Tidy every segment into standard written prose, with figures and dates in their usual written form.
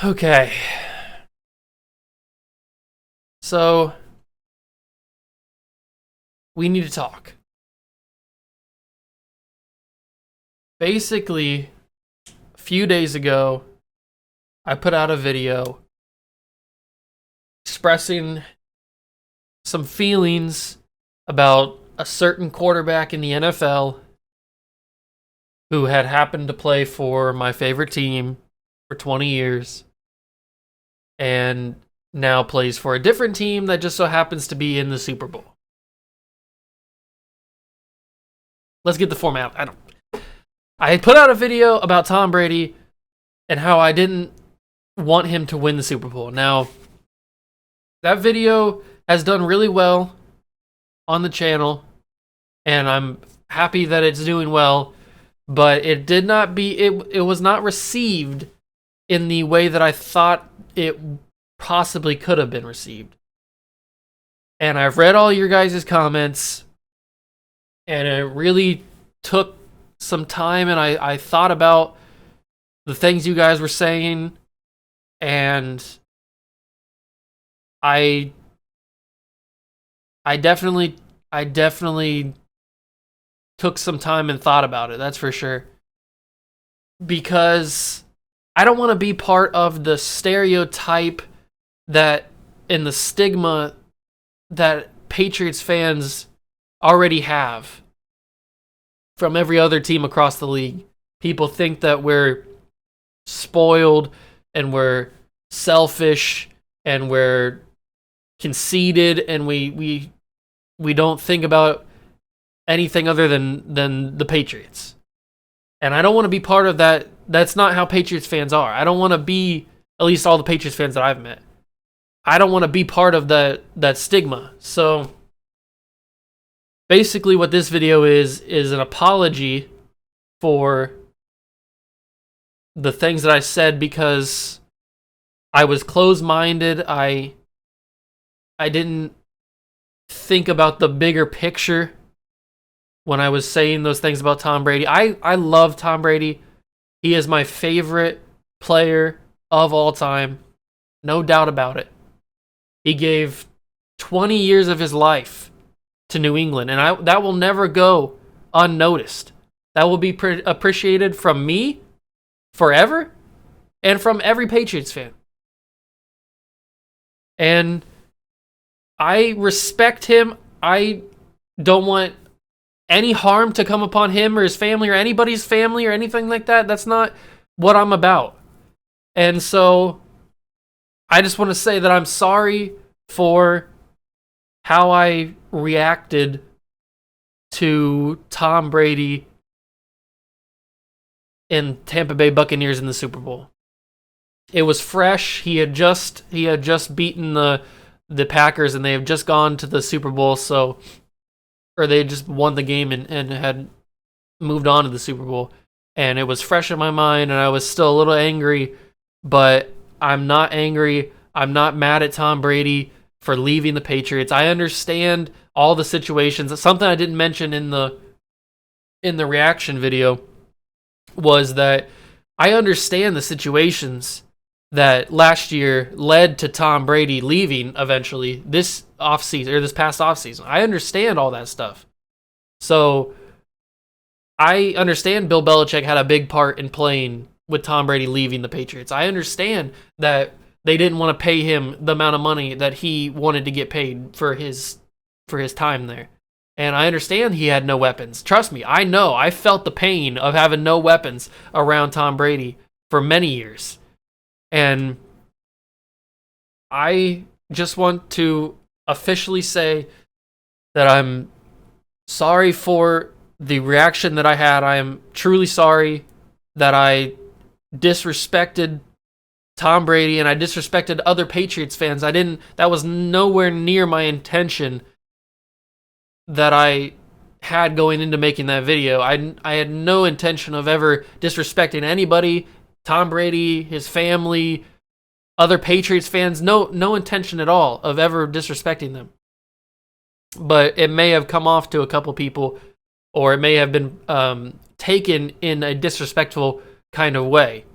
Okay. So, we need to talk. Basically, a few days ago, I put out a video expressing some feelings about a certain quarterback in the NFL who had happened to play for my favorite team for 20 years and now plays for a different team that just so happens to be in the Super Bowl. Let's get the format. I had put out a video about Tom Brady and how I didn't want him to win the Super Bowl. Now, that video has done really well on the channel, and I'm happy that it's doing well, but it was not received in the way that I thought it possibly could have been received. And I've read all your guys' comments, and it really took some time, and I thought about the things you guys were saying, and I definitely took some time and thought about it, that's for sure. Because I don't want to be part of the stereotype that and the stigma that Patriots fans already have from every other team across the league. People think that we're spoiled and we're selfish and we're conceited and we don't think about anything other than the Patriots. And I don't want to be part of that. That's not how Patriots fans are. I don't want to be, at least all the Patriots fans that I've met, I don't want to be part of that stigma. So basically what this video is an apology for the things that I said, because I was closed-minded. I didn't think about the bigger picture when I was saying those things about Tom Brady. I love Tom Brady. He is my favorite player of all time. No doubt about it. He gave 20 years of his life to New England, and that will never go unnoticed. That will be appreciated from me forever and from every Patriots fan. And I respect him. I don't want any harm to come upon him or his family or anybody's family or anything like that. That's not what I'm about. And so I just want to say that I'm sorry for how I reacted to Tom Brady and Tampa Bay Buccaneers in the Super Bowl. It was fresh. He had just beaten the Packers, and they have just gone to the Super Bowl, or they just won the game and had moved on to the Super Bowl. And it was fresh in my mind, and I was still a little angry, but I'm not angry. I'm not mad at Tom Brady for leaving the Patriots. I understand all the situations. Something I didn't mention in the reaction video was that I understand the situations that last year led to Tom Brady leaving eventually this offseason, or this past offseason. I understand all that stuff. So I understand Bill Belichick had a big part in playing with Tom Brady leaving the Patriots. I understand that they didn't want to pay him the amount of money that he wanted to get paid for his time there. And I understand he had no weapons. Trust me, I know. I felt the pain of having no weapons around Tom Brady for many years. And I just want to officially say that I'm sorry for the reaction that I had. I am truly sorry that I disrespected Tom Brady and I disrespected other Patriots fans. That was nowhere near my intention that I had going into making that video. I had no intention of ever disrespecting anybody, Tom Brady, his family, other Patriots fans. No intention at all of ever disrespecting them. But it may have come off to a couple people, or it may have been taken in a disrespectful kind of way.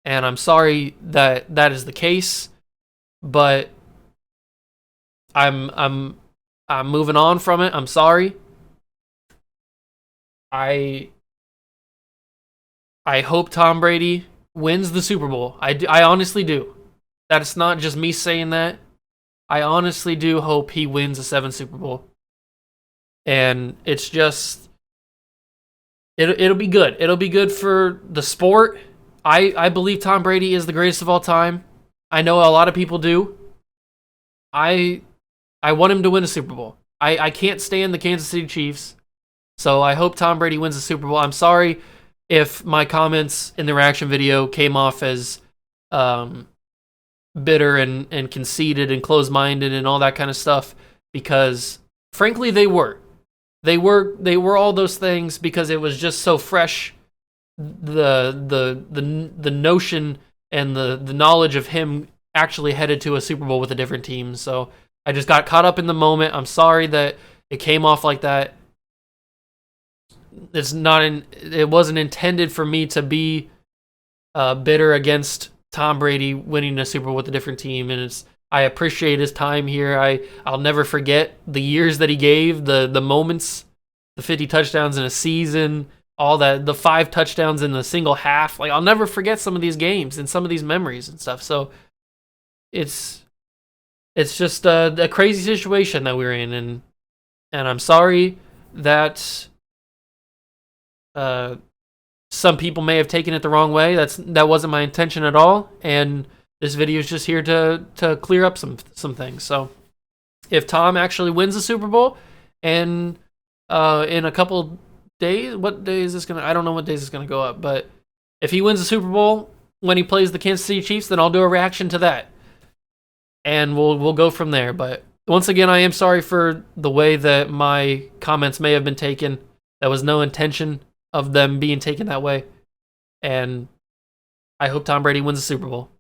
And I'm sorry that that is the case, but I'm moving on from it. I'm sorry. I hope Tom Brady wins the Super Bowl. I honestly do. That's not just me saying that. I honestly do hope he wins a 7th Super Bowl. And it's just it'll be good. It'll be good for the sport. I believe Tom Brady is the greatest of all time. I know a lot of people do. I want him to win a Super Bowl. I can't stand the Kansas City Chiefs. So I hope Tom Brady wins the Super Bowl. I'm sorry if my comments in the reaction video came off as bitter and conceited and closed-minded and all that kind of stuff, because frankly they were. They were all those things because it was just so fresh, the notion and the knowledge of him actually headed to a Super Bowl with a different team. So I just got caught up in the moment. I'm sorry that it came off like that. It wasn't intended for me to be bitter against Tom Brady winning a Super Bowl with a different team, and I appreciate his time here. I'll never forget the years that he gave, the moments, the 50 touchdowns in a season, all that, the 5 touchdowns in a single half. Like, I'll never forget some of these games and some of these memories and stuff. So it's just a crazy situation that we're in, and I'm sorry that some people may have taken it the wrong way. That wasn't my intention at all, and this video is just here to clear up some things. So if Tom actually wins the Super Bowl, and in a couple days, what day is this gonna? I don't know what days it's gonna go up, but if he wins the Super Bowl when he plays the Kansas City Chiefs, then I'll do a reaction to that, and we'll go from there. But once again, I am sorry for the way that my comments may have been taken. That was no intention of them being taken that way. And I hope Tom Brady wins the Super Bowl.